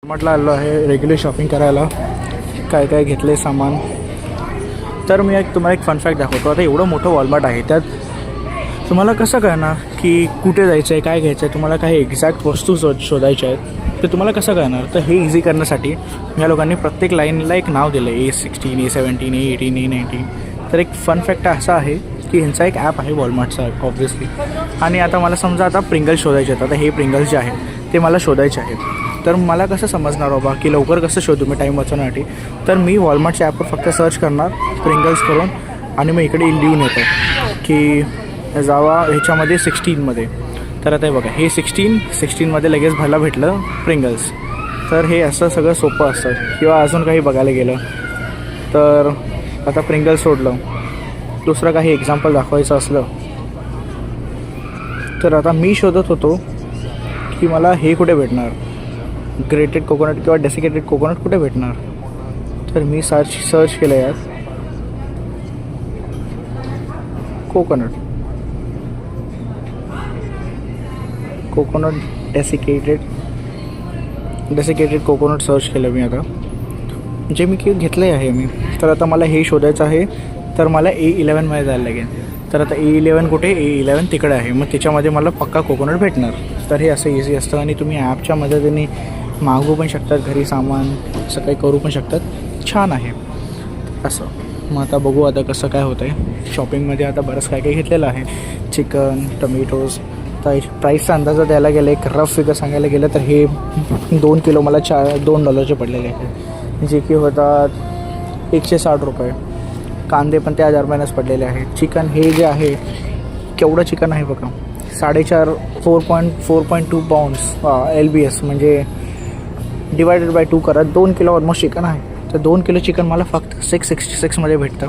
म्हटलं आलो आहे रेग्युलर शॉपिंग करायला. काय काय घेतले सामान. तर मी तुम्हाला एक फन फॅक्ट दाखवतो. आता एवढं मोठं वॉलमार्ट आहे, त्यात तुम्हाला कसं कळणार की कुठे जायचं आहे, काय घ्यायचं आहे. तुम्हाला काही एक्झॅक्ट वस्तू शोधायच्या आहेत, तर तुम्हाला कसं कळणार. तर हे इझी करण्यासाठी या लोकांनी प्रत्येक लाईनला एक नाव दिलं आहे. A16, A17, A18, A19. तर एक फन फॅक्ट असा आहे की ह्यांचा एक ॲप आहे वॉलमार्टचा ऑब्व्हियसली. आणि आता मला समजा आता प्रिंगल्स शोधायचे आहेत. आता हे प्रिंगल्स जे आहेत ते मला शोधायचे आहेत. तर मला कसं समजणार बाबा की लवकर कसं शोधू मी टाईम वाचवण्यासाठी. तर मी वॉलमार्टच्या ॲपवर फक्त सर्च करणार प्रिंगल्स करून आणि मग इकडे लिहून येतो की जावा ह्याच्यामध्ये 16मध्ये. तर आता हे बघा, हे 16मध्ये लगेच भरला भेटलं प्रिंगल्स. तर हे असं सगळं सोपं असतं. किंवा अजून काही बघायला गेलं तर आता प्रिंगल्स सोडलं, दुसरं काही एक्झाम्पल दाखवायचं असलं तर आता मी शोधत होतो की मला हे कुठे भेटणार, ग्रेटेड कोकोनट किंवा डेसिकेटेड कोकोनट कुठे भेटणार. तर मी सर्च केलं यात कोकोनट डेसिकेटेड कोकोनट सर्च केलं मी. आता जे मी घेतलं आहे मी. तर आता मला हे शोधायचं आहे. तर मला A11मध्ये जायला लागेल. तर आता A11 कुठे, A11 तिकडे आहे. मग त्याच्यामध्ये मला पक्का कोकोनट भेटणार. तर हे असं इझी असतं आणि तुम्ही ॲपच्या मदतीने मागवू पण शकतात घरी सामान, असं काही करू पण शकतात. छान आहे असं. मग आता बघू आता कसं काय होतं आहे शॉपिंगमध्ये. आता बरंच काय काय घेतलेलं आहे. Chicken, tomatoes. तर प्राईसचा अंदाजा द्यायला गेलं, एक रफ फिगर सांगायला गेलं तर हे 2 किलो मला $2 पडलेले आहेत, जे की होतात 160 रुपये. कांदे पण त्या दरम्यानच पडलेले आहेत. चिकन हे जे आहे केवढं चिकन आहे बघा, 4.2 पाऊंड्स LBS म्हणजे डिवायडेड बाय 2 करा, 2 किलो ऑलमोस्ट चिकन आहे. तर 2 किलो चिकन मला फक्त 666मध्ये भेटतं.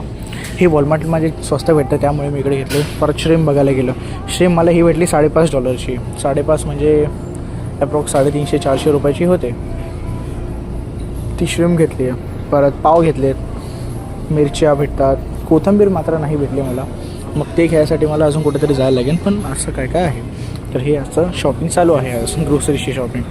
हे वॉलमार्टमध्ये स्वस्त भेटतं, त्यामुळे मी इकडे घेतलं. परत श्रीम बघायला गेलं, श्रीम मला ही भेटली $5.5ची. 5.5 म्हणजे ॲप्रॉक्स 350-400 रुपयाची होते. ती श्रीम घेतली आहे. परत पाव घेतलेत, मिरच्या भेटतात, कोथिंबीर मात्र नाही भेटली मला. मग ते घ्यायसाठी मला अजून कुठेतरी जायला लागेल. पण असं काय काय आहे. तर हे असं शॉपिंग चालू आहे, अजून ग्रोसरीची शॉपिंग.